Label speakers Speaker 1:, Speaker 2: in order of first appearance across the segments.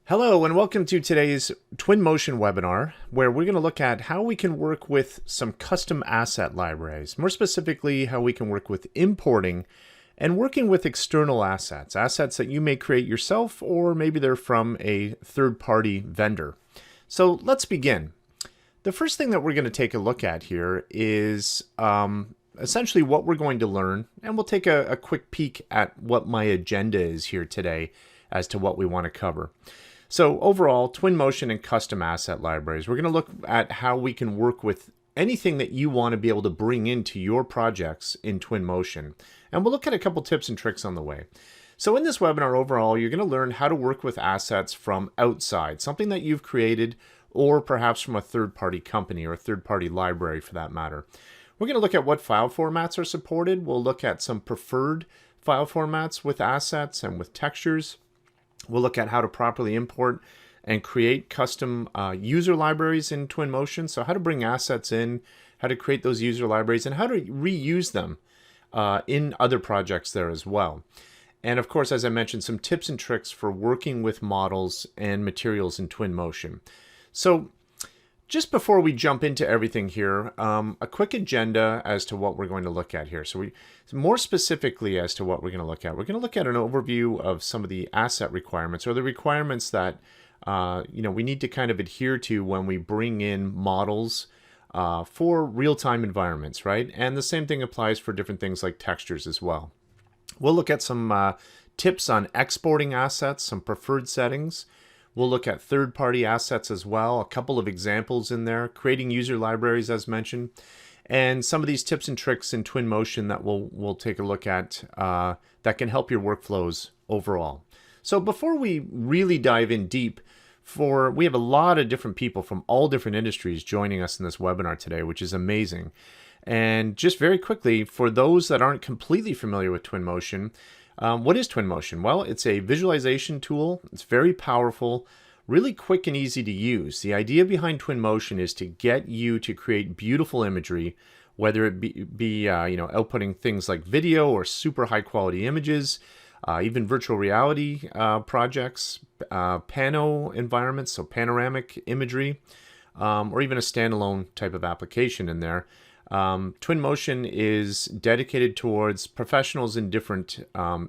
Speaker 1: Hello and welcome to today's Twinmotion webinar, where we're going to look at how we can work with some custom asset libraries. More specifically, how we can work with importing and working with external assets, assets that you may create yourself, or maybe they're from a third-party vendor. So let's begin. The first thing that we're going to take a look at here is essentially what we're going to learn, and we'll take a quick peek at what my agenda is here today as to what we want to cover. So overall, Twinmotion and custom asset libraries. We're going to look at how we can work with anything that you want to be able to bring into your projects in Twinmotion. And we'll look at a couple tips and tricks on the way. So in this webinar overall, you're going to learn how to work with assets from outside, something that you've created, or perhaps from a third-party company or a third-party library for that matter. We're going to look at what file formats are supported. We'll look at some preferred file formats with assets and with textures. We'll look at how to properly import and create custom user libraries in Twinmotion. So how to bring assets in, how to create those user libraries, and how to reuse them in other projects there as well. And of course, as I mentioned, some tips and tricks for working with models and materials in Twinmotion. So just before we jump into everything here, a quick agenda as to what we're going to look at here. So more specifically as to what we're going to look at, we're going to look at an overview of some of the asset requirements, or the requirements that we need to kind of adhere to when we bring in models for real-time environments, right? And the same thing applies for different things like textures as well. We'll look at some tips on exporting assets, some preferred settings. We'll look at third-party assets as well, a couple of examples in there, creating user libraries as mentioned, and some of these tips and tricks in Twinmotion that we'll take a look at that can help your workflows overall. So before we really dive in deep, we have a lot of different people from all different industries joining us in this webinar today, which is amazing. And just very quickly, for those that aren't completely familiar with Twinmotion, what is Twinmotion? Well, it's a visualization tool. It's very powerful, really quick and easy to use. The idea behind Twinmotion is to get you to create beautiful imagery, whether it be outputting things like video or super high quality images, even virtual reality projects, pano environments, so panoramic imagery, or even a standalone type of application in there. Twinmotion is dedicated towards professionals in different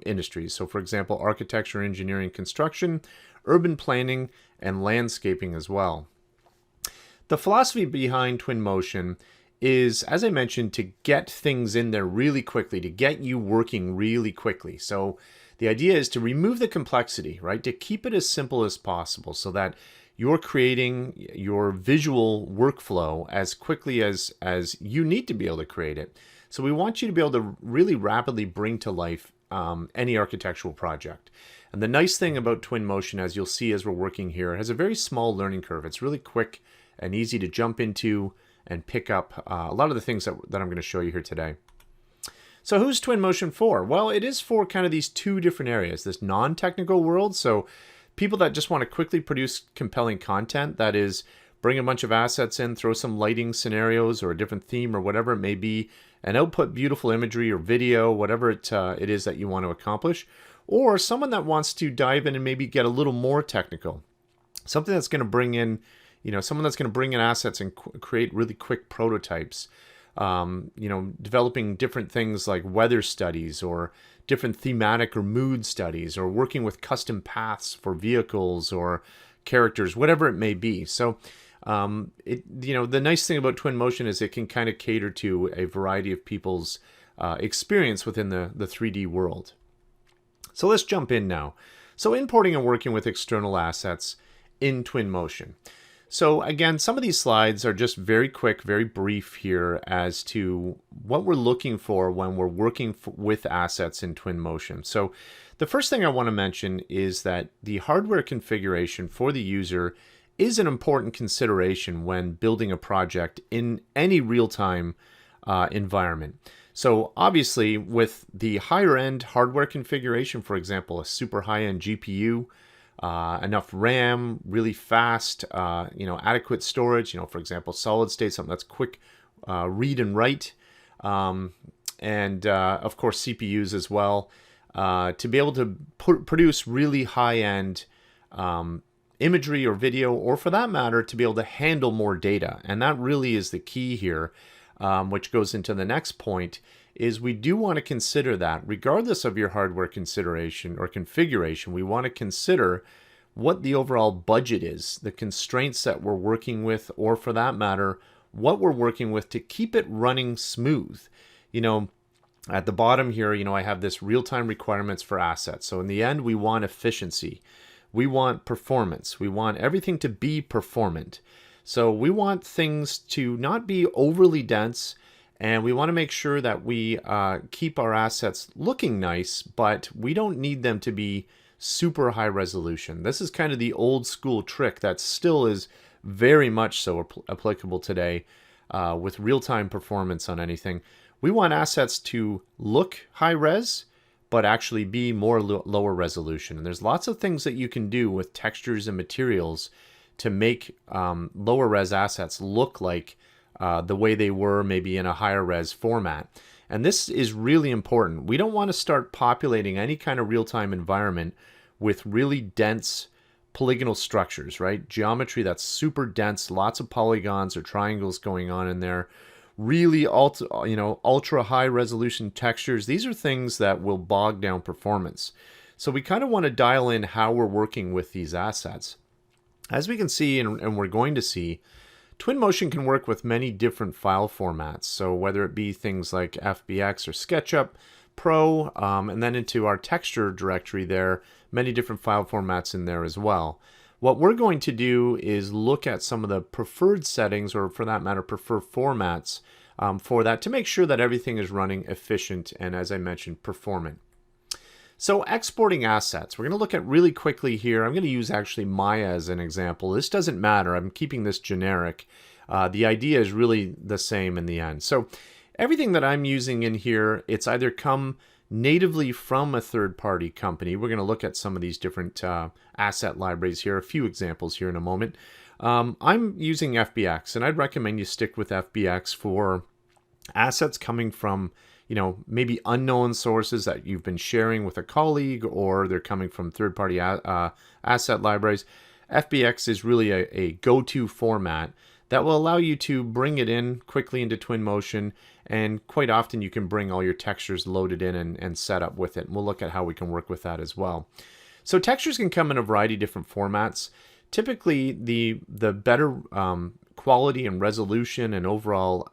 Speaker 1: industries. So for example, architecture, engineering, construction, urban planning, and landscaping as well. The philosophy behind Twinmotion is, as I mentioned, to get things in there really quickly, to get you working really quickly. So the idea is to remove the complexity, right? To keep it as simple as possible so that you're creating your visual workflow as quickly as you need to be able to create it. So we want you to be able to really rapidly bring to life any architectural project. And the nice thing about Twinmotion, as you'll see as we're working here, has a very small learning curve. It's really quick and easy to jump into and pick up a lot of the things that I'm going to show you here today. So who's Twinmotion for? Well, it is for kind of these two different areas, this non-technical world. So people that just want to quickly produce compelling content, that is, bring a bunch of assets in, throw some lighting scenarios or a different theme or whatever it may be, and output beautiful imagery or video, whatever it is that you want to accomplish. Or someone that wants to dive in and maybe get a little more technical. Something that's going to bring in, someone that's going to bring in assets and create really quick prototypes. Developing different things like weather studies or different thematic or mood studies, or working with custom paths for vehicles or characters, whatever it may be. So, the nice thing about Twinmotion is it can kind of cater to a variety of people's experience within the 3D world. So let's jump in now. So importing and working with external assets in Twinmotion. So again, some of these slides are just very quick, very brief here as to what we're looking for when we're working with assets in Twinmotion. So the first thing I want to mention is that the hardware configuration for the user is an important consideration when building a project in any real-time environment. So obviously with the higher end hardware configuration, for example, a super high-end GPU, enough RAM, really fast, adequate storage, for example, solid state, something that's quick read and write, and of course CPUs as well, to be able to produce really high-end imagery or video, or for that matter, to be able to handle more data. And that really is the key here, which goes into the next point, is we do want to consider that regardless of your hardware consideration or configuration, we want to consider what the overall budget is, the constraints that we're working with, or for that matter, what we're working with to keep it running smooth. At the bottom here, I have this real-time requirements for assets. So in the end, we want efficiency. We want performance. We want everything to be performant. So we want things to not be overly dense, and we want to make sure that we keep our assets looking nice, but we don't need them to be super high resolution. This is kind of the old school trick that still is very much so applicable today with real-time performance on anything. We want assets to look high res, but actually be more lower resolution. And there's lots of things that you can do with textures and materials to make lower res assets look like the way they were maybe in a higher res format. And this is really important. We don't want to start populating any kind of real-time environment with really dense polygonal structures, right? Geometry that's super dense, lots of polygons or triangles going on in there. Really ultra high resolution textures. These are things that will bog down performance. So we kind of want to dial in how we're working with these assets. As we can see, and we're going to see, Twinmotion can work with many different file formats. So whether it be things like FBX or SketchUp Pro, and then into our texture directory there, many different file formats in there as well. What we're going to do is look at some of the preferred settings, or for that matter, preferred formats for that, to make sure that everything is running efficient and, as I mentioned, performant. So exporting assets, we're going to look at really quickly here. I'm going to use actually Maya as an example. This doesn't matter. I'm keeping this generic. The idea is really the same in the end. So everything that I'm using in here, it's either come natively from a third-party company. We're going to look at some of these different asset libraries here, a few examples here in a moment. I'm using FBX, and I'd recommend you stick with FBX for assets coming from, maybe unknown sources that you've been sharing with a colleague, or they're coming from third-party asset libraries. FBX is really a go-to format that will allow you to bring it in quickly into Twinmotion, and quite often you can bring all your textures loaded in and set up with it. And we'll look at how we can work with that as well. So textures can come in a variety of different formats. Typically, the better quality and resolution and overall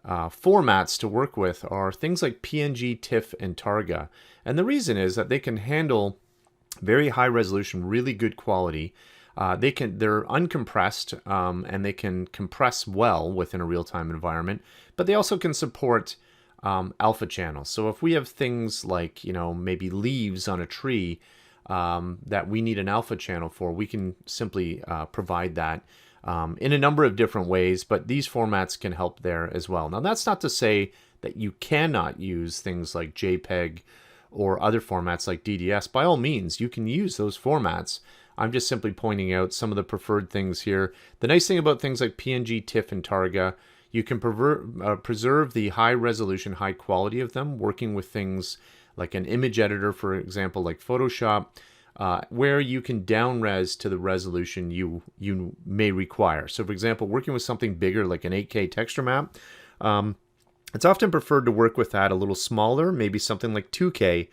Speaker 1: formats to work with are things like PNG, TIFF, and Targa. And the reason is that they can handle very high resolution, really good quality. They're uncompressed, and they can compress well within a real-time environment, but they also can support alpha channels. So if we have things like, maybe leaves on a tree that we need an alpha channel for, we can simply provide that in a number of different ways, but these formats can help there as well. Now, that's not to say that you cannot use things like JPEG or other formats like DDS. By all means, you can use those formats. I'm just simply pointing out some of the preferred things here. The nice thing about things like PNG, TIFF, and Targa, you can preserve the high resolution, high quality of them, working with things like an image editor, for example, like Photoshop, where you can down-res to the resolution you may require. So, for example, working with something bigger like an 8K texture map, it's often preferred to work with that a little smaller, maybe something like 2K.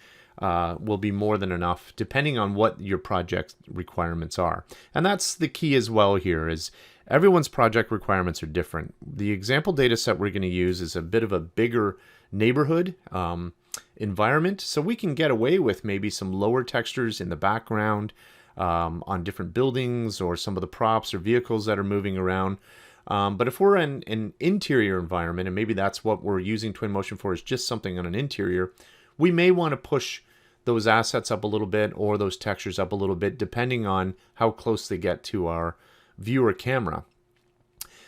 Speaker 1: Will be more than enough depending on what your project requirements are. And that's the key as well here, is everyone's project requirements are different. The example data set we're going to use is a bit of a bigger neighborhood environment, so we can get away with maybe some lower textures in the background on different buildings or some of the props or vehicles that are moving around. But if we're in an interior environment, and maybe that's what we're using Twinmotion for, is just something on an interior, we may want to push those assets up a little bit or those textures up a little bit, depending on how close they get to our viewer camera.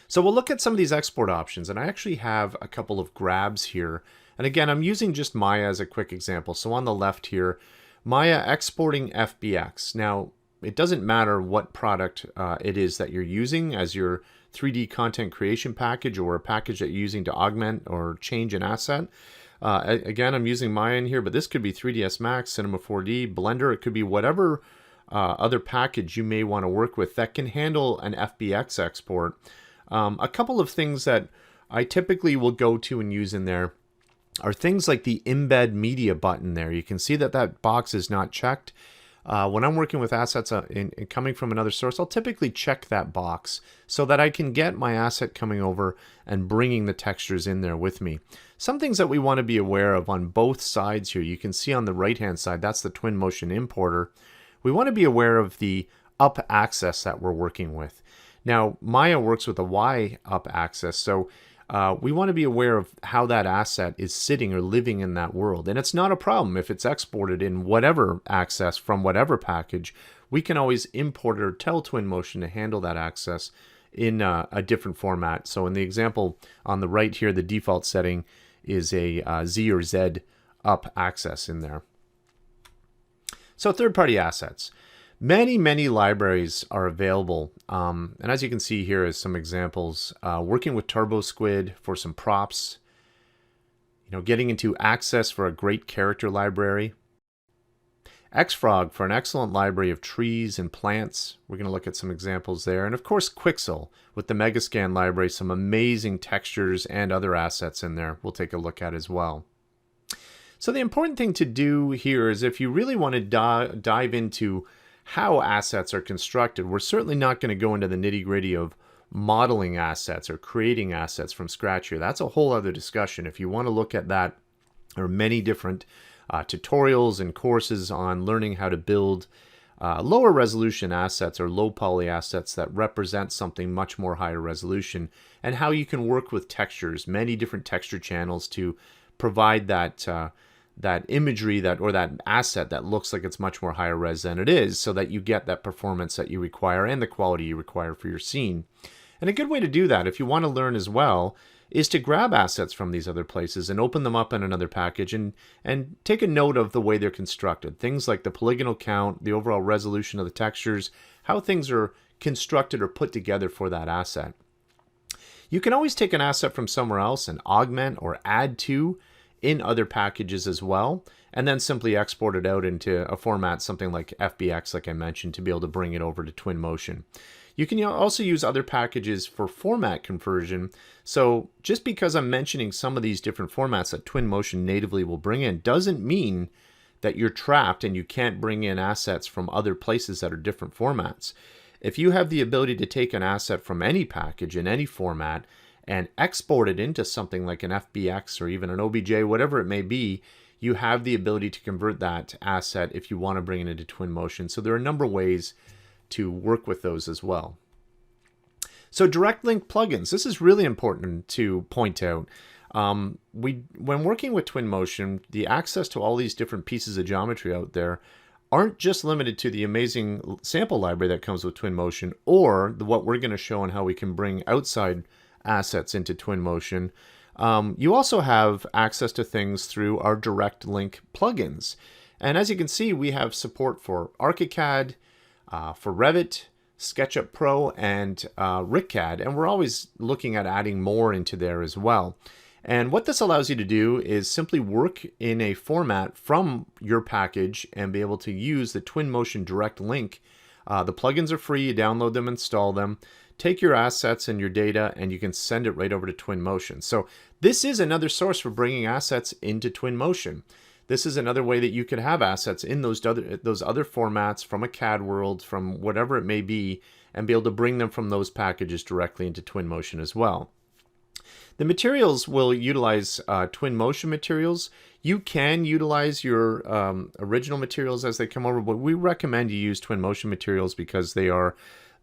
Speaker 1: So we'll look at some of these export options, and I actually have a couple of grabs here. And again, I'm using just Maya as a quick example. So on the left here, Maya exporting FBX. Now, it doesn't matter what product it is that you're using as your 3D content creation package, or a package that you're using to augment or change an asset. Again, I'm using Maya in here, but this could be 3ds Max, Cinema 4D, Blender. It could be whatever other package you may want to work with that can handle an FBX export. A couple of things that I typically will go to and use in there are things like the embed media button there. You can see that that box is not checked. When I'm working with assets coming from another source, I'll typically check that box so that I can get my asset coming over and bringing the textures in there with me. Some things that we want to be aware of on both sides here, you can see on the right-hand side, that's the Twinmotion importer. We want to be aware of the up axis that we're working with. Now, Maya works with a Y up axis, so we want to be aware of how that asset is sitting or living in that world. And it's not a problem if it's exported in whatever access from whatever package. We can always import it or tell Twinmotion to handle that access in a different format. So in the example on the right here, the default setting is a Z or Z up access in there. So third-party assets. Many libraries are available, and as you can see here is some examples. Working with TurboSquid for some props, getting into Access for a great character library, Xfrog for an excellent library of trees and plants. We're going to look at some examples there, and of course Quixel with the Megascan library, some amazing textures and other assets in there we'll take a look at as well. So the important thing to do here is if you really want to dive into how assets are constructed, we're certainly not going to go into the nitty-gritty of modeling assets or creating assets from scratch here. That's a whole other discussion. If you want to look at that, there are many different tutorials and courses on learning how to build lower resolution assets or low poly assets that represent something much more higher resolution, and how you can work with textures, many different texture channels to provide that that imagery or that asset that looks like it's much more higher res than it is, so that you get that performance that you require and the quality you require for your scene. And a good way to do that, if you want to learn as well, is to grab assets from these other places and open them up in another package and take a note of the way they're constructed. Things like the polygonal count, the overall resolution of the textures, how things are constructed or put together for that asset. You can always take an asset from somewhere else and augment or add to in other packages as well, and then simply export it out into a format, something like FBX, like I mentioned, to be able to bring it over to Twinmotion. You can also use other packages for format conversion. So just because I'm mentioning some of these different formats that Twinmotion natively will bring in doesn't mean that you're trapped and you can't bring in assets from other places that are different formats. If you have the ability to take an asset from any package in any format and export it into something like an FBX or even an OBJ, whatever it may be, you have the ability to convert that asset if you want to bring it into Twinmotion. So there are a number of ways to work with those as well. So direct link plugins, this is really important to point out. When working with Twinmotion, the access to all these different pieces of geometry out there aren't just limited to the amazing sample library that comes with Twinmotion or what we're going to show on how we can bring outside assets into Twinmotion. You also have access to things through our direct link plugins. And as you can see, we have support for ArchiCAD, for Revit, SketchUp Pro, and RicCAD, and we're always looking at adding more into there as well. And what this allows you to do is simply work in a format from your package and be able to use the Twinmotion direct link. The plugins are free, you download them, install them, take your assets and your data, and you can send it right over to Twinmotion. So this is another source for bringing assets into Twinmotion. This is another way that you could have assets in those other formats from a CAD world, from whatever it may be, and be able to bring them from those packages directly into Twinmotion as well. The materials will utilize Twinmotion materials. You can utilize your original materials as they come over, but we recommend you use Twinmotion materials because they are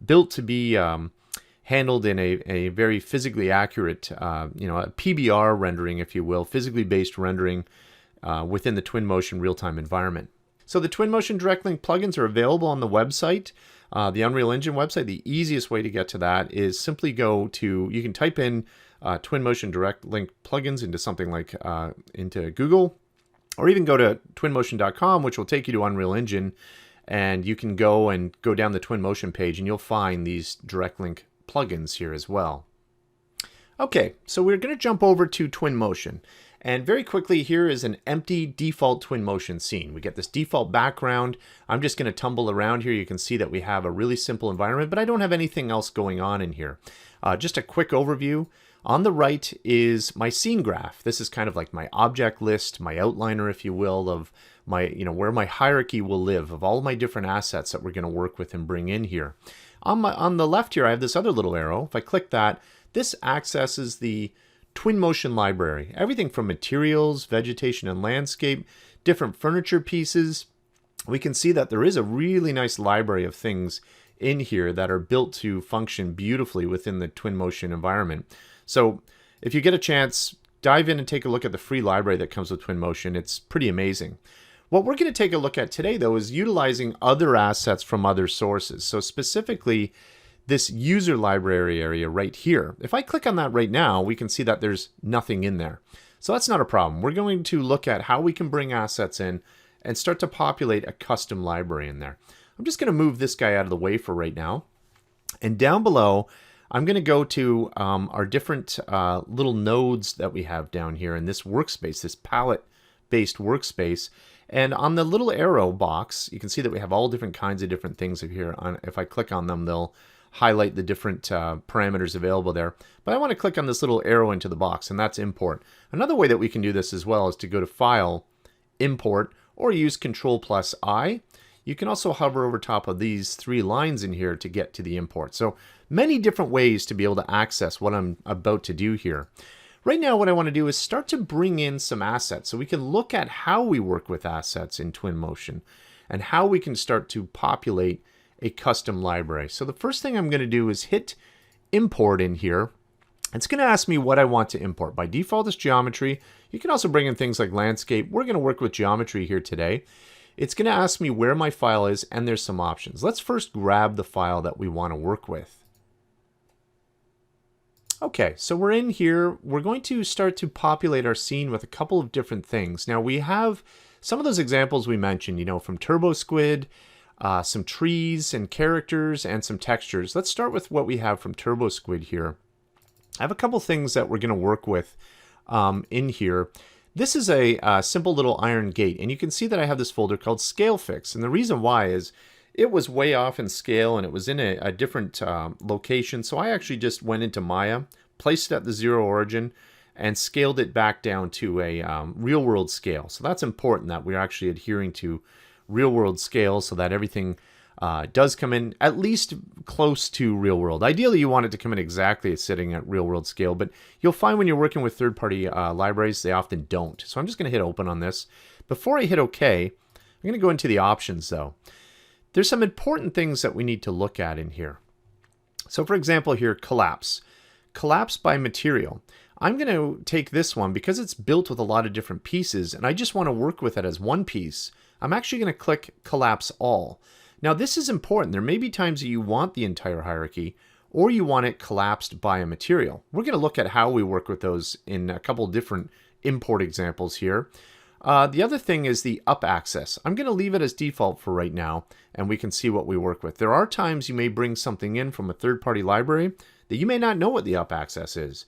Speaker 1: built to be handled in a very physically accurate, a PBR rendering, if you will, physically based rendering within the Twinmotion real-time environment. So the Twinmotion direct link plugins are available on the website, the Unreal Engine website. The easiest way to get to that is simply you can type in Twinmotion direct link plugins into something like into Google, or even go to twinmotion.com, which will take you to Unreal Engine, and you can go down the Twinmotion page and you'll find these direct link plugins here as well. Okay, so we're going to jump over to Twinmotion. And very quickly, here is an empty default Twinmotion scene. We get this default background. I'm just going to tumble around here. You can see that we have a really simple environment, but I don't have anything else going on in here. Just a quick overview. On the right is my scene graph. This is kind of like my object list, my outliner, if you will, of my, where my hierarchy will live, of all of my different assets that we're going to work with and bring in here. On the left here, I have this other little arrow. If I click that, this accesses the Twinmotion library. Everything from materials, vegetation and landscape, different furniture pieces. We can see that there is a really nice library of things in here that are built to function beautifully within the Twinmotion environment. So if you get a chance, dive in and take a look at the free library that comes with Twinmotion. It's pretty amazing. What we're going to take a look at today, though, is utilizing other assets from other sources. So specifically, this user library area right here. If I click on that right now, we can see that there's nothing in there. So that's not a problem. We're going to look at how we can bring assets in and start to populate a custom library in there. I'm just going to move this guy out of the way for right now. And down below, I'm going to go to our different little nodes that we have down here in this workspace, this palette-based workspace. And on the little arrow box, you can see that we have all different kinds of different things here. If I click on them, they'll highlight the different parameters available there. But I want to click on this little arrow into the box, and that's import. Another way that we can do this as well is to go to File, Import, or use Control+I. You can also hover over top of these three lines in here to get to the import. So many different ways to be able to access what I'm about to do here. Right now, what I want to do is start to bring in some assets so we can look at how we work with assets in Twinmotion and how we can start to populate a custom library. So the first thing I'm going to do is hit import in here. It's going to ask me what I want to import. By default, it's geometry. You can also bring in things like landscape. We're going to work with geometry here today. It's going to ask me where my file is, and there's some options. Let's first grab the file that we want to work with. Okay, so we're in here. We're going to start to populate our scene with a couple of different things. Now we have some of those examples we mentioned, from Turbo Squid, some trees and characters and some textures. Let's start with what we have from Turbo Squid here. I have a couple things that we're going to work with in here. This is a simple little iron gate, and you can see that I have this folder called Scale Fix. And the reason why is it was way off in scale and it was in a different location. So I actually just went into Maya, placed it at the 0 origin, and scaled it back down to a real world scale. So that's important that we're actually adhering to real world scale so that everything does come in at least close to real world. Ideally, you want it to come in exactly sitting at real world scale, but you'll find when you're working with third-party libraries, they often don't. So I'm just going to hit open on this. Before I hit OK, I'm going to go into the options though. There's some important things that we need to look at in here. So for example here, collapse. Collapse by material. I'm going to take this one because it's built with a lot of different pieces and I just want to work with it as one piece. I'm actually going to click collapse all. Now this is important. There may be times that you want the entire hierarchy or you want it collapsed by a material. We're going to look at how we work with those in a couple different import examples here. The other thing is the up access. I'm going to leave it as default for right now and we can see what we work with. There are times you may bring something in from a third-party library that you may not know what the up access is.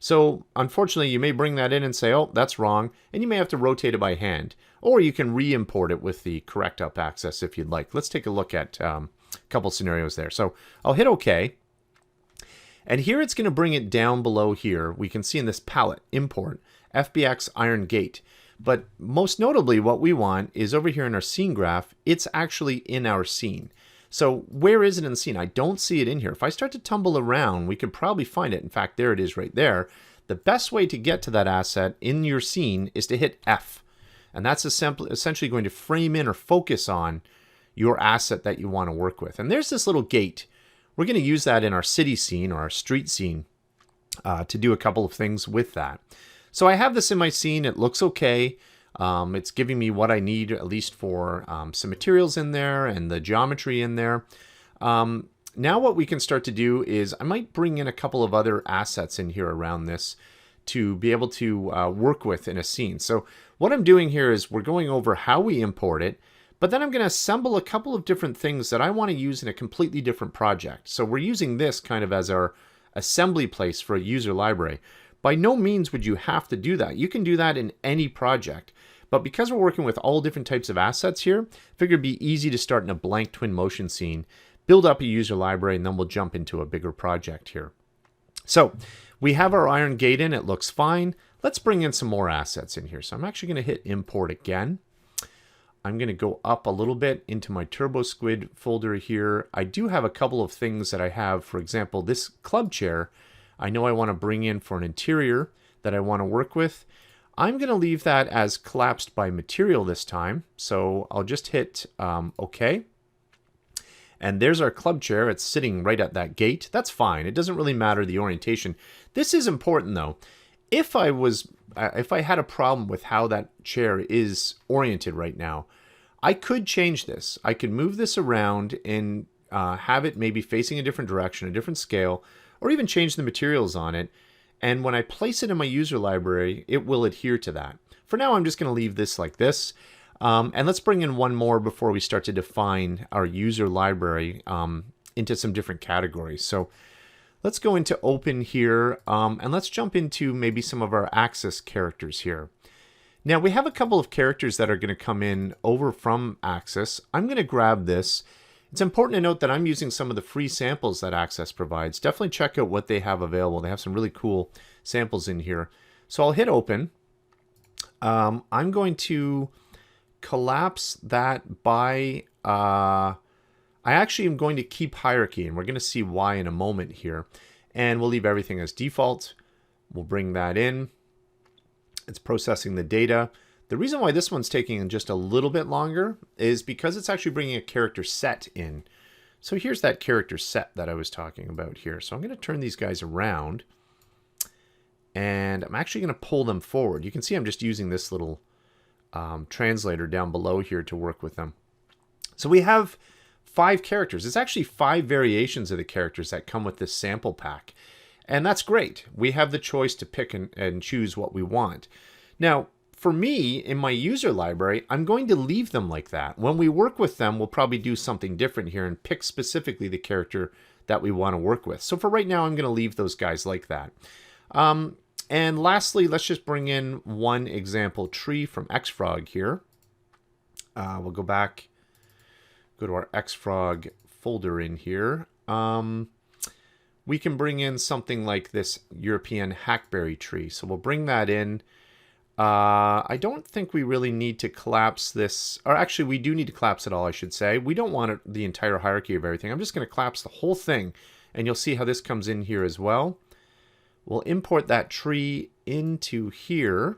Speaker 1: So unfortunately, you may bring that in and say, oh, that's wrong, and you may have to rotate it by hand. Or you can re-import it with the correct up access if you'd like. Let's take a look at a couple scenarios there. So I'll hit OK. And here it's going to bring it down below here. We can see in this palette, import, FBX Iron Gate. But most notably, what we want is over here in our scene graph, it's actually in our scene. So where is it in the scene? I don't see it in here. If I start to tumble around, we could probably find it. In fact, there it is right there. The best way to get to that asset in your scene is to hit F. And that's essentially going to frame in or focus on your asset that you want to work with. And there's this little gate. We're going to use that in our city scene or our street scene to do a couple of things with that. So I have this in my scene. It looks okay. It's giving me what I need, at least for some materials in there and the geometry in there. Now what we can start to do is I might bring in a couple of other assets in here around this to be able to work with in a scene. So what I'm doing here is we're going over how we import it, but then I'm going to assemble a couple of different things that I want to use in a completely different project. So we're using this kind of as our assembly place for a user library. By no means would you have to do that. You can do that in any project. But because we're working with all different types of assets here, I figured it'd be easy to start in a blank Twinmotion scene, build up a user library, and then we'll jump into a bigger project here. So we have our iron gate in. It looks fine. Let's bring in some more assets in here. So I'm actually going to hit import again. I'm going to go up a little bit into my Turbo Squid folder here. I do have a couple of things that I have. For example, this club chair, I know I want to bring in for an interior that I want to work with. I'm going to leave that as collapsed by material this time. So I'll just hit OK. And there's our club chair. It's sitting right at that gate. That's fine. It doesn't really matter the orientation. This is important though. If I had a problem with how that chair is oriented right now, I could change this. I could move this around and have it maybe facing a different direction, a different scale, or even change the materials on it. And when I place it in my user library, it will adhere to that. For now, I'm just going to leave this like this. And let's bring in one more before we start to define our user library into some different categories. So let's go into open here, and let's jump into maybe some of our axis characters here. Now we have a couple of characters that are going to come in over from Axis. I'm going to grab this. It's important to note that I'm using some of the free samples that Axis provides. Definitely check out what they have available. They have some really cool samples in here. So I'll hit open. I'm going to collapse that by... I actually am going to keep hierarchy, and we're going to see why in a moment here. And we'll leave everything as default. We'll bring that in. It's processing the data. The reason why this one's taking just a little bit longer is because it's actually bringing a character set in. So here's that character set that I was talking about here. So I'm going to turn these guys around, and I'm actually going to pull them forward. You can see I'm just using this little translator down below here to work with them. So we have 5 characters. It's actually 5 variations of the characters that come with this sample pack. And that's great. We have the choice to pick and choose what we want. Now, for me, in my user library, I'm going to leave them like that. When we work with them, we'll probably do something different here and pick specifically the character that we want to work with. So for right now, I'm going to leave those guys like that. And lastly, let's just bring in one example tree from Xfrog here. We'll go back, go to our Xfrog folder in here. We can bring in something like this European hackberry tree. So we'll bring that in. I don't think we really need to collapse this, or actually we do need to collapse it all, I should say. We don't want the entire hierarchy of everything. I'm just going to collapse the whole thing, and you'll see how this comes in here as well. We'll import that tree into here,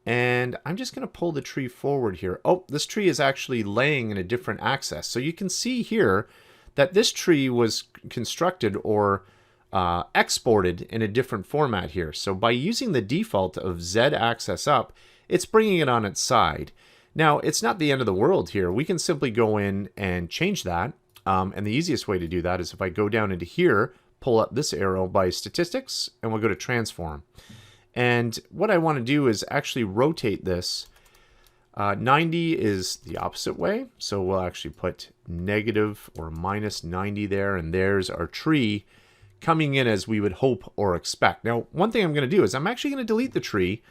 Speaker 1: and I'm just going to pull the tree forward here. Oh, this tree is actually laying in a different axis. So you can see here that this tree was constructed or exported in a different format here. So by using the default of Z axis up, it's bringing it on its side. Now, it's not the end of the world here. We can simply go in and change that. And the easiest way to do that is if I go down into here, pull up this arrow by statistics, and we'll go to transform. And what I want to do is actually rotate this. 90 is the opposite way. So we'll actually put negative or minus 90 there. And there's our tree coming in as we would hope or expect. Now, one thing I'm going to do is I'm actually going to delete the tree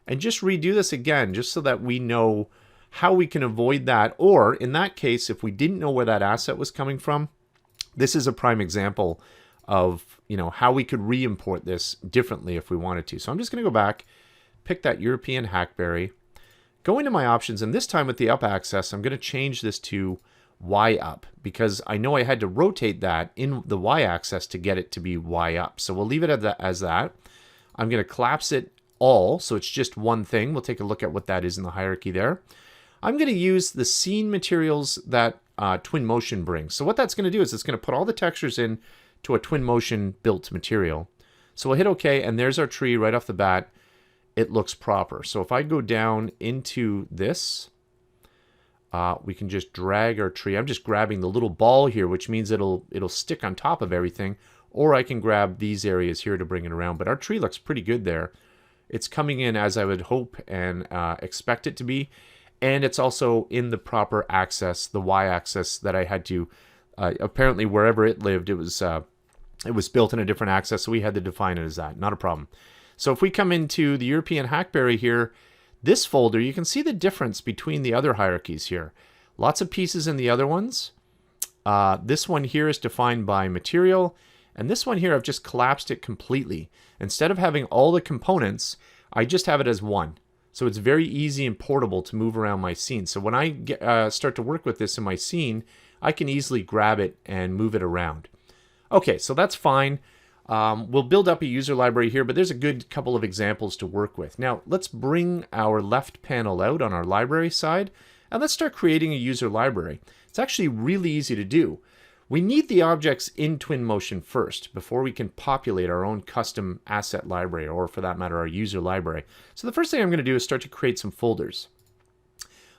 Speaker 1: and just redo this again, just so that we know how we can avoid that. Or in that case, if we didn't know where that asset was coming from, this is a prime example of, you know, how we could re-import this differently if we wanted to. So I'm just going to go back, pick that European hackberry, go into my options, and this time with the up axis, I'm going to change this to Y up, because I know I had to rotate that in the Y axis to get it to be Y up. So we'll leave it as that. I'm going to collapse it all, so it's just one thing. We'll take a look at what that is in the hierarchy there. I'm going to use the scene materials that Twinmotion brings. So what that's going to do is it's going to put all the textures in to a Twinmotion built material. So we'll hit OK, and there's our tree right off the bat. It looks proper. So if I go down into this, we can just drag our tree. I'm just grabbing the little ball here, which means it'll stick on top of everything. Or I can grab these areas here to bring it around. But our tree looks pretty good there. It's coming in as I would hope and expect it to be. And it's also in the proper axis, the Y-axis that I had to, apparently wherever it lived, it was built in a different axis, so we had to define it as that. Not a problem. So if we come into the European Hackberry here, this folder, you can see the difference between the other hierarchies here. Lots of pieces in the other ones. This one here is defined by material, and this one here I've just collapsed it completely. Instead of having all the components, I just have it as one. So it's very easy and portable to move around my scene. So when I start to work with this in my scene, I can easily grab it and move it around. Okay, so that's fine. We'll build up a user library here, but there's a good couple of examples to work with. Now, let's bring our left panel out on our library side, and let's start creating a user library. It's actually really easy to do. We need the objects in Twinmotion first before we can populate our own custom asset library, or for that matter, our user library. So the first thing I'm going to do is start to create some folders.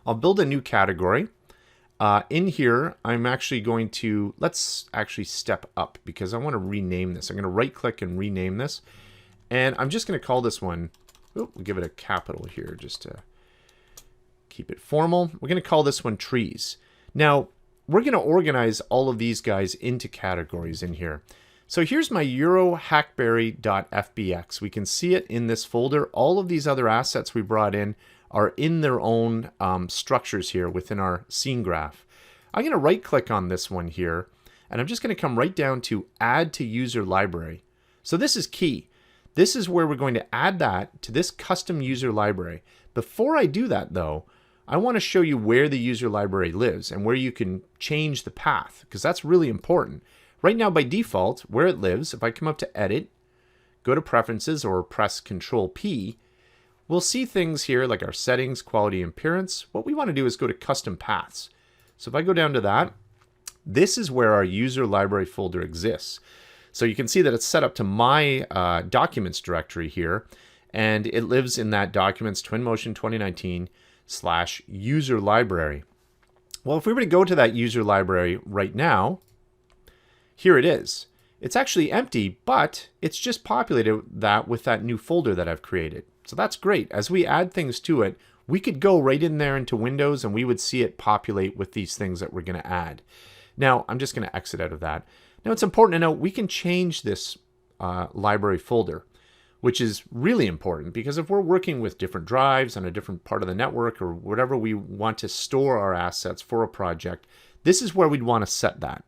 Speaker 1: I'll build a new category. In here, I'm actually going to, let's actually step up because I want to rename this. I'm going to right click and rename this. And I'm just going to call this one, we'll give it a capital here just to keep it formal. We're going to call this one trees. Now, we're going to organize all of these guys into categories in here. So here's my eurohackberry.fbx. We can see it in this folder. All of these other assets we brought in are in their own structures here within our scene graph. I'm going to right click on this one here, and I'm just going to come right down to add to user library. So this is key. This is where we're going to add that to this custom user library. Before I do that though, I want to show you where the user library lives and where you can change the path, because that's really important. Right now, by default, where it lives, if I come up to Edit, go to Preferences, or press Control P, we'll see things here like our settings, quality, and appearance. What we want to do is go to Custom Paths. So if I go down to that, this is where our user library folder exists. So you can see that it's set up to my Documents directory here, and it lives in that Documents Twinmotion 2019/user library. Well, if we were to go to that user library right now, here it is. It's actually empty, but it's just populated that with that new folder that I've created. So that's great. As we add things to it, we could go right in there into Windows and we would see it populate with these things that we're going to add. Now, I'm just going to exit out of that. Now, it's important to note we can change this library folder, which is really important because if we're working with different drives on a different part of the network or whatever we want to store our assets for a project, this is where we'd want to set that.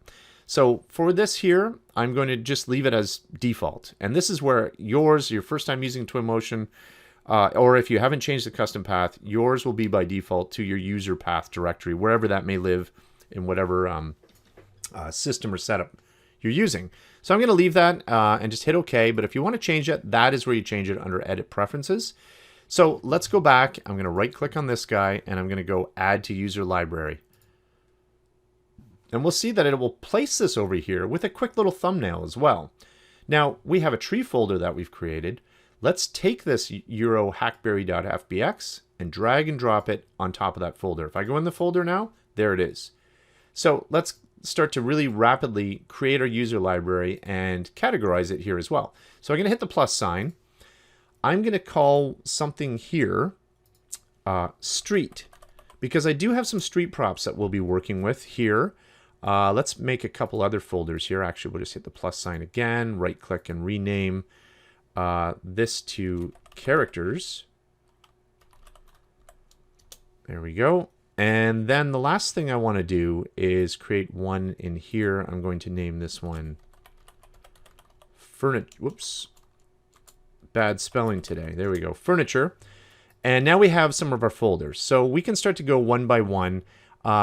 Speaker 1: So for this here, I'm going to just leave it as default. And this is where yours, your first time using Twinmotion, or if you haven't changed the custom path, yours will be by default to your user path directory, wherever that may live in whatever system or setup you're using. So I'm going to leave that and just hit OK. But if you want to change it, that is where you change it under Edit Preferences. So let's go back. I'm going to right click on this guy and I'm going to go Add to User Library. And we'll see that it will place this over here with a quick little thumbnail as well. Now, we have a tree folder that we've created. Let's take this eurohackberry.fbx and drag and drop it on top of that folder. If I go in the folder now, there it is. So let's start to really rapidly create our user library and categorize it here as well. So I'm going to hit the plus sign. I'm going to call something here street, because I do have some street props that we'll be working with here. Let's make a couple other folders here. Actually, we'll just hit the plus sign again, right click and rename this to characters. There we go. And then the last thing I want to do is create one in here. I'm going to name this one furniture. Whoops. Bad spelling today. There we go. Furniture. And now we have some of our folders. So we can start to go one by one.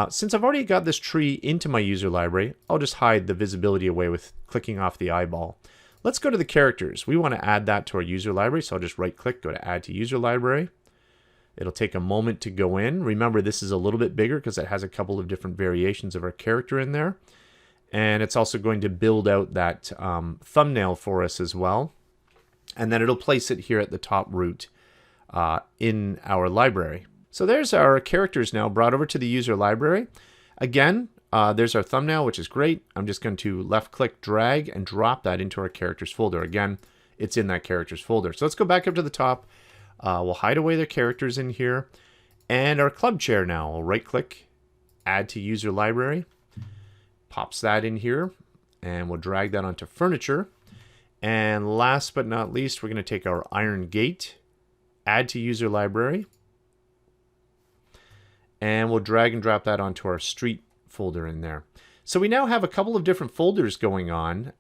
Speaker 1: Since I've already got this tree into my user library, I'll just hide the visibility away with clicking off the eyeball. Let's go to the characters. We want to add that to our user library. So I'll just right click, go to Add to User Library. It'll take a moment to go in. Remember, this is a little bit bigger because it has a couple of different variations of our character in there. And it's also going to build out that thumbnail for us as well. And then it'll place it here at the top root in our library. So there's our characters now brought over to the user library. Again, there's our thumbnail, which is great. I'm just going to left click, drag, and drop that into our characters folder. Again, it's in that characters folder. So let's go back up to the top. We'll hide away the characters in here. And our club chair now, we'll right click, add to user library. Pops that in here. And we'll drag that onto furniture. And last but not least, we're going to take our iron gate, add to user library, and we'll drag and drop that onto our street folder in there. So we now have a couple of different folders going on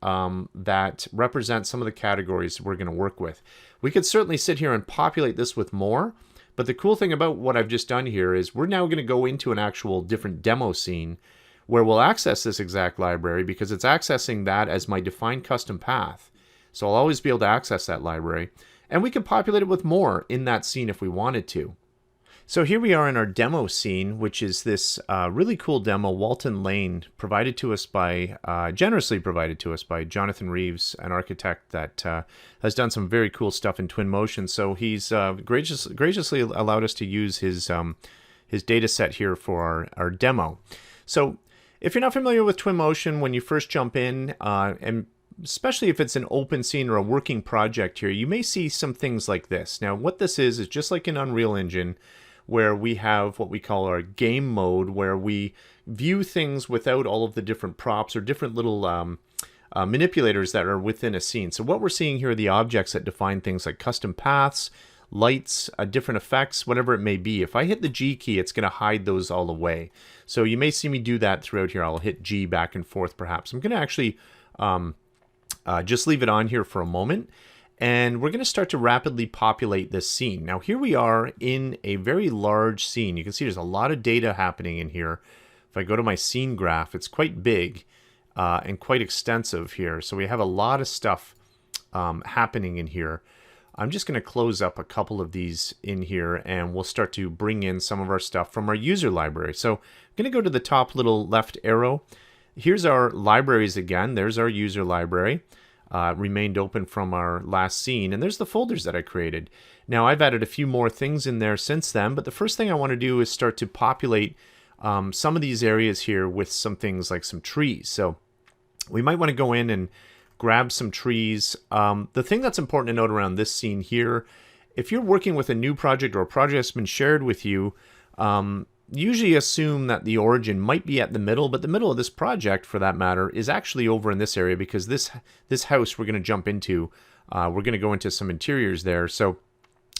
Speaker 1: that represent some of the categories we're going to work with. We could certainly sit here and populate this with more, but the cool thing about what I've just done here is we're now going to go into an actual different demo scene where we'll access this exact library because it's accessing that as my defined custom path. So I'll always be able to access that library, and we can populate it with more in that scene if we wanted to. So here we are in our demo scene, which is this really cool demo, Walton Lane, provided to us by, generously provided to us by Jonathan Reeves, an architect that has done some very cool stuff in Twinmotion. So he's graciously allowed us to use his data set here for our demo. So if you're not familiar with Twinmotion, when you first jump in, and especially if it's an open scene or a working project here, you may see some things like this. Now, what this is just like in Unreal Engine, where we have what we call our game mode, where we view things without all of the different props or different little manipulators that are within a scene. So what we're seeing here are the objects that define things like custom paths, lights, different effects, whatever it may be. If I hit the G key, it's going to hide those all away. So you may see me do that throughout here. I'll hit G back and forth perhaps. I'm going to actually just leave it on here for a moment, and we're going to start to rapidly populate this scene. Now here we are in a very large scene. You can see there's a lot of data happening in here. If I go to my scene graph, it's quite big and quite extensive here. So we have a lot of stuff happening in here. I'm just going to close up a couple of these in here, and we'll start to bring in some of our stuff from our user library. So I'm going to go to the top little left arrow. Here's our libraries again. There's our user library. Remained open from our last scene, and there's the folders that I created. Now I've added a few more things in there since then, but the first thing I want to do is start to populate some of these areas here with some things like some trees. So we might want to go in and grab some trees. The thing that's important to note around this scene here, if you're working with a new project or a project that's been shared with you, usually assume that the origin might be at the middle, but the middle of this project, for that matter, is actually over in this area, because this house we're going to jump into, we're going to go into some interiors there. So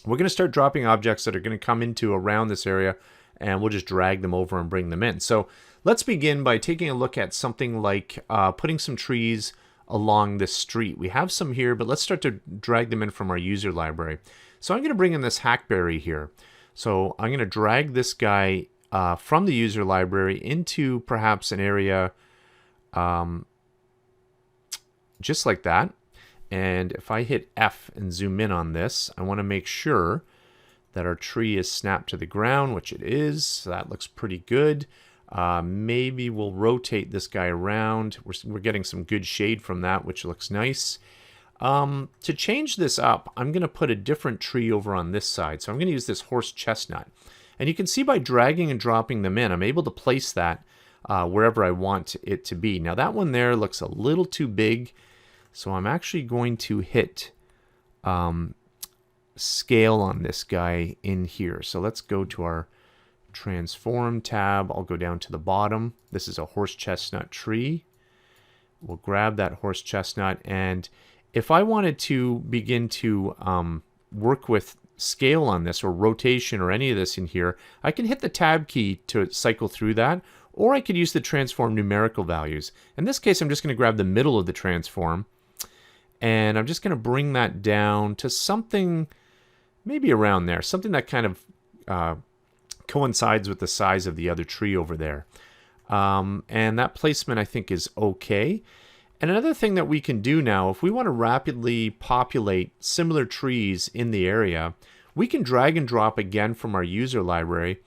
Speaker 1: we're going to start dropping objects that are going to come into around this area, and we'll just drag them over and bring them in. So let's begin by taking a look at something like putting some trees along this street. We have some here, but let's start to drag them in from our user library. So I'm going to bring in this hackberry here. So I'm going to drag this guy from the user library into perhaps an area just like that. And if I hit F and zoom in on this, I want to make sure that our tree is snapped to the ground, which it is. So that looks pretty good. Maybe we'll rotate this guy around. We're getting some good shade from that, which looks nice. To change this up, I'm going to put a different tree over on this side. So I'm going to use this horse chestnut. And you can see by dragging and dropping them in, I'm able to place that wherever I want it to be. Now that one there looks a little too big, so I'm actually going to hit scale on this guy in here. So let's go to our transform tab. I'll go down to the bottom. This is a horse chestnut tree. We'll grab that horse chestnut, and if I wanted to begin to work with scale on this or rotation or any of this in here, I can hit the tab key to cycle through that, or I could use the transform numerical values. In this case, I'm just going to grab the middle of the transform, and I'm just going to bring that down to something maybe around there, something that kind of coincides with the size of the other tree over there. And that placement I think is okay. And another thing that we can do now, if we want to rapidly populate similar trees in the area, we can drag and drop again from our user library.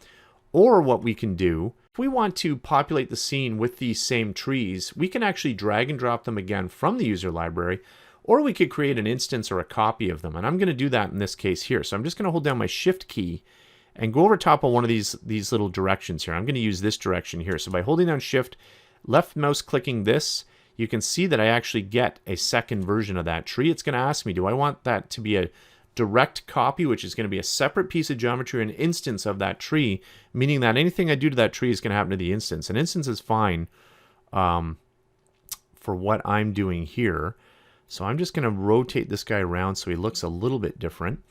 Speaker 1: Or what we can do, if we want to populate the scene with these same trees, we can actually drag and drop them again from the user library, or we could create an instance or a copy of them. And I'm going to do that in this case here. So I'm just going to hold down my Shift key and go over top of one of these little directions here. I'm going to use this direction here. So by holding down Shift, left mouse clicking this, you can see that I actually get a second version of that tree. It's going to ask me, do I want that to be a direct copy, which is going to be a separate piece of geometry, an instance of that tree, meaning that anything I do to that tree is going to happen to the instance. An instance is fine for what I'm doing here. So I'm just going to rotate this guy around so he looks a little bit different.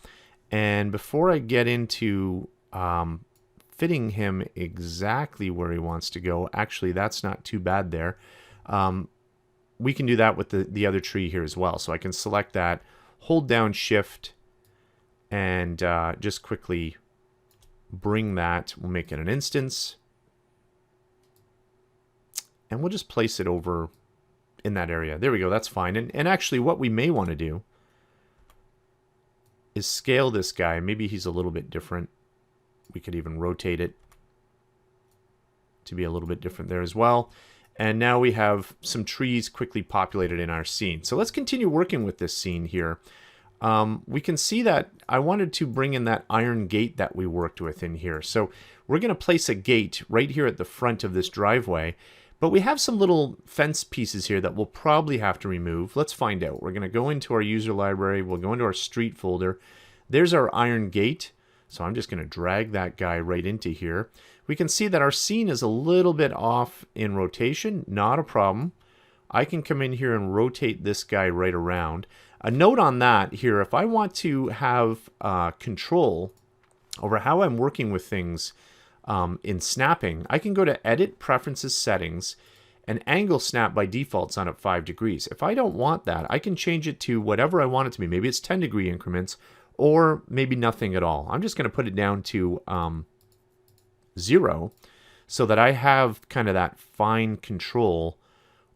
Speaker 1: And before I get into fitting him exactly where he wants to go, actually that's not too bad there. We can do that with the other tree here as well. So I can select that, hold down Shift, and just quickly bring that. We'll make it an instance. And we'll just place it over in that area. There we go, that's fine. And actually what we may want to do is scale this guy. Maybe he's a little bit different. We could even rotate it to be a little bit different there as well. And now we have some trees quickly populated in our scene. So let's continue working with this scene here. We can see that I wanted to bring in that iron gate that we worked with in here. So we're going to place a gate right here at the front of this driveway. But we have some little fence pieces here that we'll probably have to remove. Let's find out. We're going to go into our user library. We'll go into our street folder. There's our iron gate. So I'm just going to drag that guy right into here. We can see that our scene is a little bit off in rotation. Not a problem. I can come in here and rotate this guy right around. A note on that here, if I want to have control over how I'm working with things in snapping, I can go to Edit, Preferences, Settings, and Angle Snap by default's on at 5 degrees. If I don't want that, I can change it to whatever I want it to be. Maybe it's 10-degree increments, or maybe nothing at all. I'm just going to put it down to 0, so that I have kind of that fine control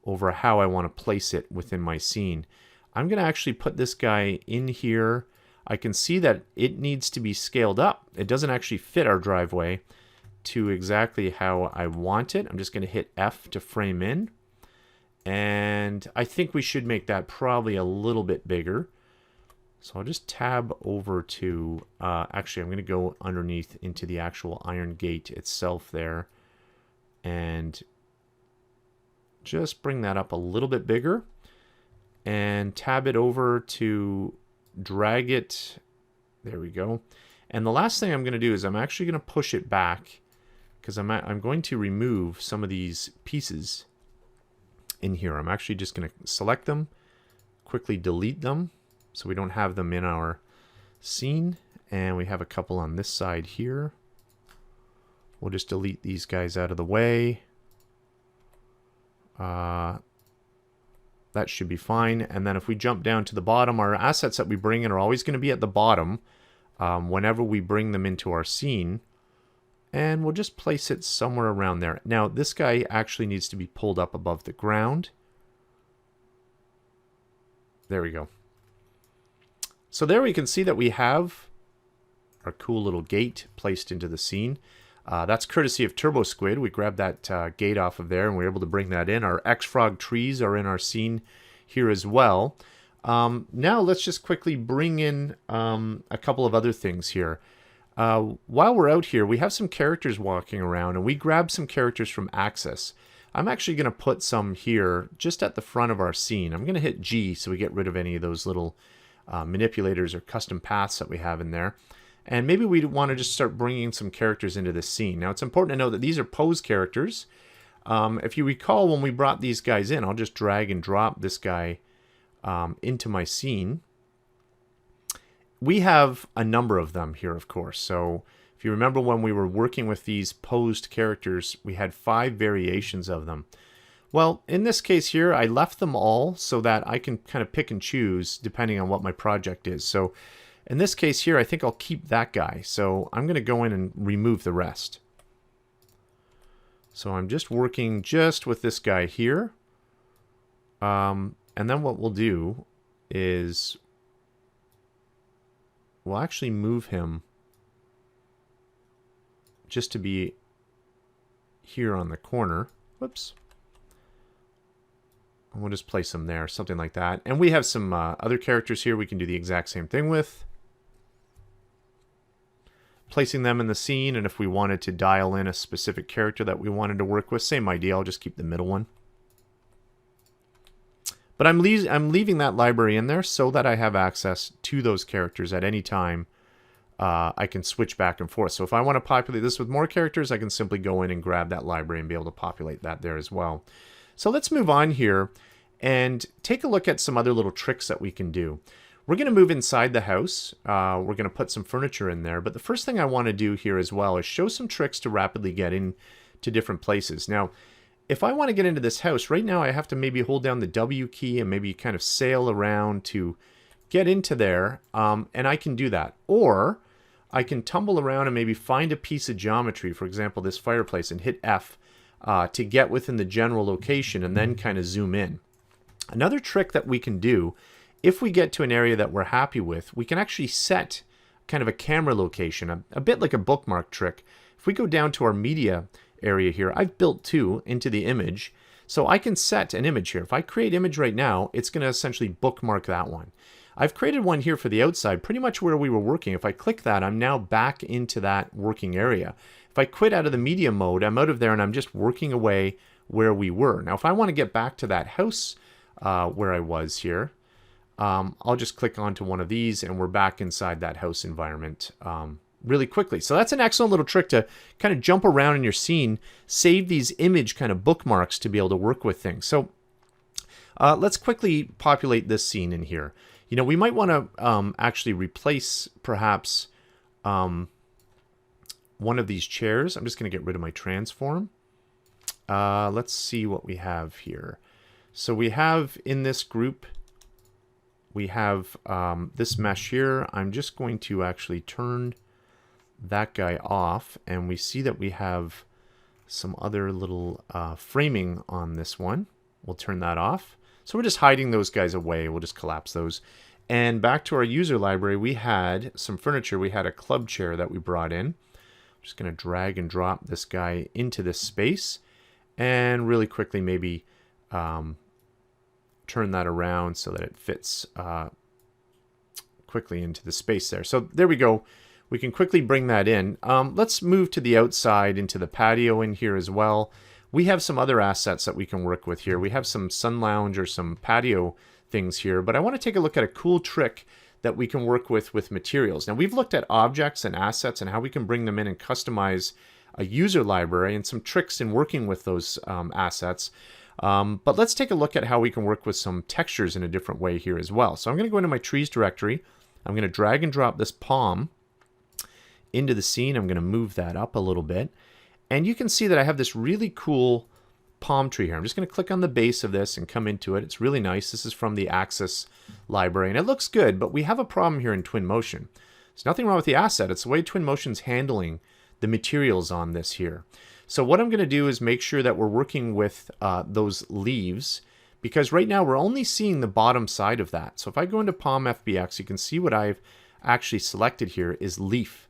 Speaker 1: over how I want to place it within my scene. I'm going to actually put this guy in here. I can see that it needs to be scaled up. It doesn't actually fit our driveway to exactly how I want it. I'm just going to hit F to frame in. And I think we should make that probably a little bit bigger. So I'll just tab over to, actually I'm going to go underneath into the actual iron gate itself there. And just bring that up a little bit bigger. And tab it over to drag it. There we go. And the last thing I'm going to do is I'm actually going to push it back, because I'm going to remove some of these pieces in here. I'm actually just going to select them, quickly delete them, so we don't have them in our scene. And we have a couple on this side here. We'll just delete these guys out of the way. That should be fine. And then if we jump down to the bottom, our assets that we bring in are always going to be at the bottom whenever we bring them into our scene. And we'll just place it somewhere around there. Now, this guy actually needs to be pulled up above the ground. There we go. So there we can see that we have our cool little gate placed into the scene. That's courtesy of Turbo Squid. We grabbed that gate off of there and we're able to bring that in. Our X-Frog trees are in our scene here as well. Now let's just quickly bring in a couple of other things here. While we're out here, we have some characters walking around, and we grabbed some characters from Access. I'm actually going to put some here just at the front of our scene. I'm going to hit G so we get rid of any of those little manipulators or custom paths that we have in there. And maybe we want to just start bringing some characters into this scene. Now, it's important to know that these are pose characters. If you recall, when we brought these guys in, I'll just drag and drop this guy into my scene. We have a number of them here, of course. So if you remember when we were working with these posed characters, we had 5 variations of them. Well, in this case here, I left them all so that I can kind of pick and choose depending on what my project is. So in this case here, I think I'll keep that guy. So I'm going to go in and remove the rest. So I'm just working just with this guy here. And then what we'll do is we'll actually move him just to be here on the corner. Whoops. And we'll just place him there, something like that. And we have some other characters here we can do the exact same thing with. Placing them in the scene, and if we wanted to dial in a specific character that we wanted to work with, same idea, I'll just keep the middle one. But I'm leaving that library in there so that I have access to those characters at any time. I can switch back and forth. So if I want to populate this with more characters, I can simply go in and grab that library and be able to populate that there as well. So let's move on here. and take a look at some other little tricks that we can do. We're going to move inside the house. We're going to put some furniture in there. But the first thing I want to do here as well is show some tricks to rapidly get into different places. Now, if I want to get into this house, right now I have to maybe hold down the W key and maybe kind of sail around to get into there. And I can do that. Or I can tumble around and maybe find a piece of geometry, for example, this fireplace, and hit F to get within the general location and then kind of zoom in. Another trick that we can do, if we get to an area that we're happy with, we can actually set kind of a camera location, a bit like a bookmark trick. If we go down to our media area here, I've built two into the image, so I can set an image here. If I create image right now, it's going to essentially bookmark that one. I've created one here for the outside, pretty much where we were working. If I click that, I'm now back into that working area. If I quit out of the media mode, I'm out of there and I'm just working away where we were. Now, if I want to get back to that house where I was here, I'll just click onto one of these and we're back inside that house environment really quickly. So that's an excellent little trick to kind of jump around in your scene, save these image kind of bookmarks to be able to work with things. So let's quickly populate this scene in here. You know, we might want to actually replace perhaps one of these chairs. I'm just going to get rid of my transform. Let's see what we have here. So we have in this group, we have this mesh here. I'm just going to actually turn that guy off, and we see that we have some other little framing on this one. We'll turn that off. So we're just hiding those guys away. We'll just collapse those. And back to our user library, we had some furniture. We had a club chair that we brought in. I'm just going to drag and drop this guy into this space, and really quickly maybe turn that around so that it fits quickly into the space there. So there we go. We can quickly bring that in. Let's move to the outside into the patio in here as well. We have some other assets that we can work with here. We have some sun lounge or some patio things here, but I want to take a look at a cool trick that we can work with materials. Now, we've looked at objects and assets and how we can bring them in and customize a user library and some tricks in working with those assets. But let's take a look at how we can work with some textures in a different way here as well. So I'm going to go into my trees directory. I'm going to drag and drop this palm into the scene. I'm going to move that up a little bit. And you can see that I have this really cool palm tree here. I'm just going to click on the base of this and come into it. It's really nice. This is from the Axis library, and it looks good, but we have a problem here in Twinmotion. There's nothing wrong with the asset. It's the way Twinmotion's handling the materials on this here. So what I'm going to do is make sure that we're working with those leaves, because right now we're only seeing the bottom side of that. So if I go into Palm FBX, you can see what I've actually selected here is leaf.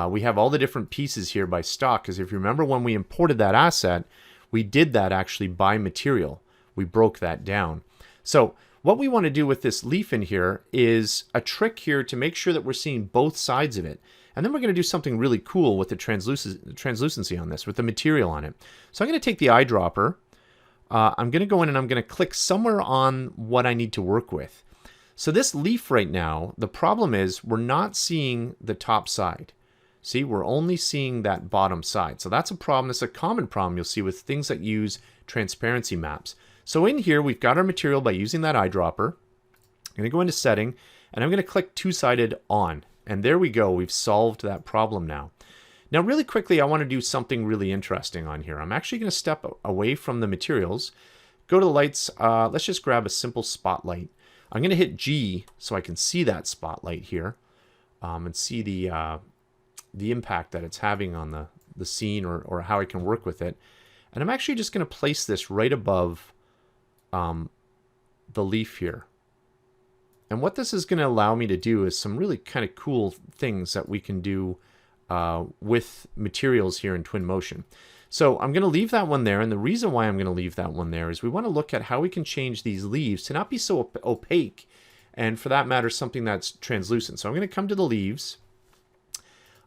Speaker 1: We have all the different pieces here by stock, because if you remember when we imported that asset, we did that actually by material. We broke that down. So what we want to do with this leaf in here is a trick here to make sure that we're seeing both sides of it. And then we're going to do something really cool with the translucency on this, with the material on it. So I'm going to take the eyedropper. I'm going to go in and I'm going to click somewhere on what I need to work with. So this leaf right now, the problem is we're not seeing the top side. See, we're only seeing that bottom side. So that's a problem. It's a common problem you'll see with things that use transparency maps. So in here, we've got our material by using that eyedropper. I'm going to go into setting, and I'm going to click two-sided on. And there we go. We've solved that problem now. Now, really quickly, I want to do something really interesting on here. I'm actually going to step away from the materials, go to the lights. Let's just grab a simple spotlight. I'm going to hit G so I can see that spotlight here and see the impact that it's having on the scene or how I can work with it. And I'm actually just going to place this right above the leaf here. And what this is going to allow me to do is some really kind of cool things that we can do with materials here in Twinmotion. So I'm going to leave that one there. And the reason why I'm going to leave that one there is we want to look at how we can change these leaves to not be so opaque. And for that matter, something that's translucent. So I'm going to come to the leaves.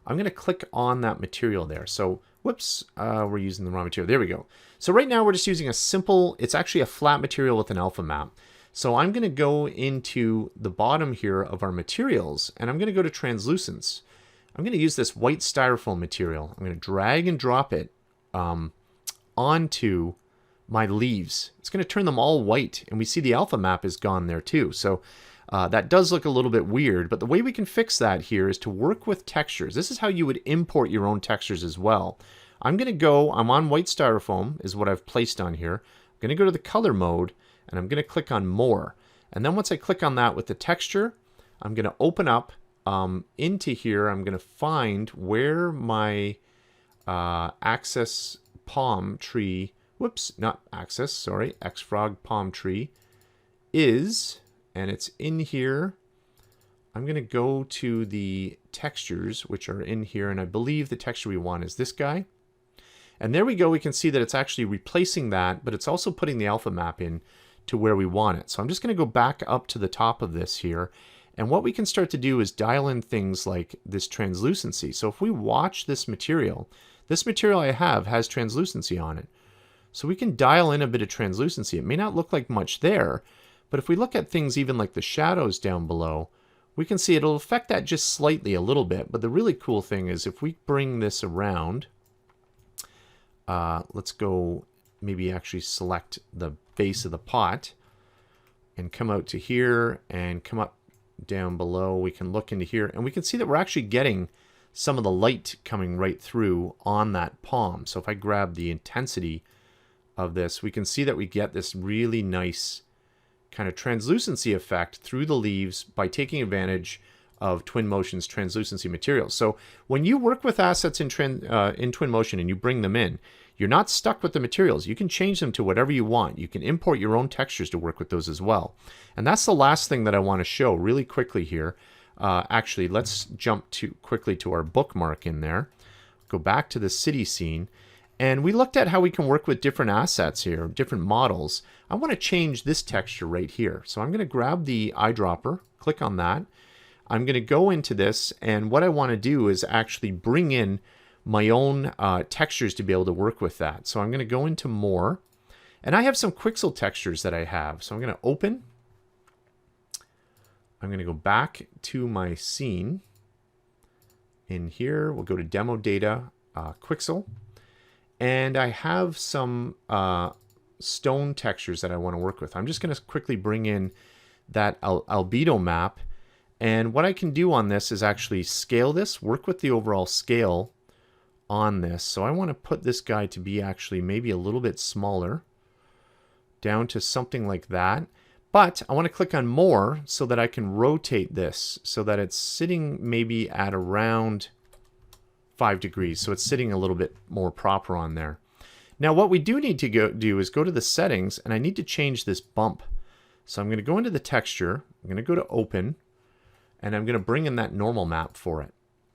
Speaker 1: I'm going to click on that material there. So, whoops, we're using the wrong material. There we go. So right now we're just using a simple, it's actually a flat material with an alpha map. So I'm going to go into the bottom here of our materials, and I'm going to go to translucence. I'm going to use this white styrofoam material. I'm going to drag and drop it onto my leaves. It's going to turn them all white, and we see the alpha map is gone there too. So that does look a little bit weird, but the way we can fix that here is to work with textures. This is how you would import your own textures as well. I'm on white styrofoam is what I've placed on here. I'm going to go to the color mode, and I'm going to click on more. And then once I click on that with the texture, I'm going to open up into here. I'm going to find where my axis palm tree, X-Frog palm tree is, and it's in here. I'm going to go to the textures, which are in here, and I believe the texture we want is this guy. And there we go. We can see that it's actually replacing that, but it's also putting the alpha map in to where we want it. So I'm just going to go back up to the top of this here. And what we can start to do is dial in things like this translucency. So if we watch this material I have has translucency on it. So we can dial in a bit of translucency. It may not look like much there, but if we look at things even like the shadows down below, we can see it'll affect that just slightly a little bit. But the really cool thing is if we bring this around, let's go maybe actually select the base of the pot and come out to here and come up down below. We can look into here and we can see that we're actually getting some of the light coming right through on that palm. So if I grab the intensity of this, we can see that we get this really nice kind of translucency effect through the leaves by taking advantage of Twinmotion's translucency materials. So when you work with assets in Twinmotion and you bring them in, you're not stuck with the materials. You can change them to whatever you want. You can import your own textures to work with those as well. And that's the last thing that I want to show really quickly here. Actually, let's jump quickly to our bookmark in there. Go back to the city scene. And we looked at how we can work with different assets here, different models. I want to change this texture right here. So I'm going to grab the eyedropper, click on that. I'm going to go into this, and what I want to do is actually bring in my own textures to be able to work with that. So I'm going to go into more, and I have some Quixel textures that I have. So I'm going to open. I'm going to go back to my scene. In here, we'll go to Demo Data, Quixel. And I have some stone textures that I want to work with. I'm just going to quickly bring in that albedo map. And what I can do on this is actually scale this, work with the overall scale on this. So I want to put this guy to be actually maybe a little bit smaller, down to something like that. But I want to click on more so that I can rotate this so that it's sitting maybe at around 5 degrees. So it's sitting a little bit more proper on there. Now what we do need to do is go to the settings, and I need to change this bump. So I'm going to go into the texture. I'm going to go to open, and I'm going to bring in that normal map for it.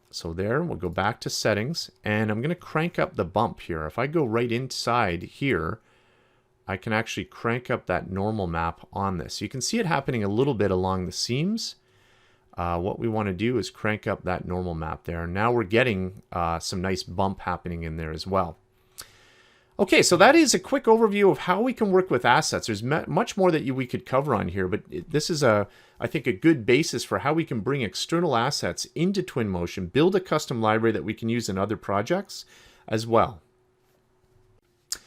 Speaker 1: So there, we'll go back to settings, and I'm going to crank up the bump here. If I go right inside here, I can actually crank up that normal map on this. You can see it happening a little bit along the seams. What we want to do is crank up that normal map there. Now we're getting some nice bump happening in there as well. Okay, so that is a quick overview of how we can work with assets. There's much more that we could cover on here, but this is, I think, a good basis for how we can bring external assets into Twinmotion, build a custom library that we can use in other projects as well.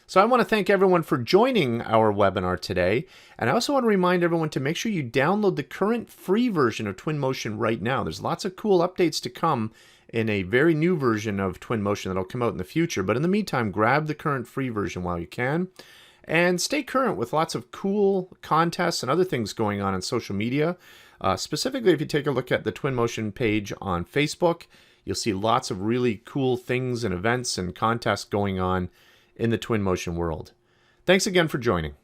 Speaker 1: So I want to thank everyone for joining our webinar today. And I also want to remind everyone to make sure you download the current free version of Twinmotion right now. There's lots of cool updates to come in a very new version of Twinmotion that'll come out in the future. But in the meantime, grab the current free version while you can. And stay current with lots of cool contests and other things going on social media. Specifically, if you take a look at the Twinmotion page on Facebook, you'll see lots of really cool things and events and contests going on in the Twinmotion world. Thanks again for joining.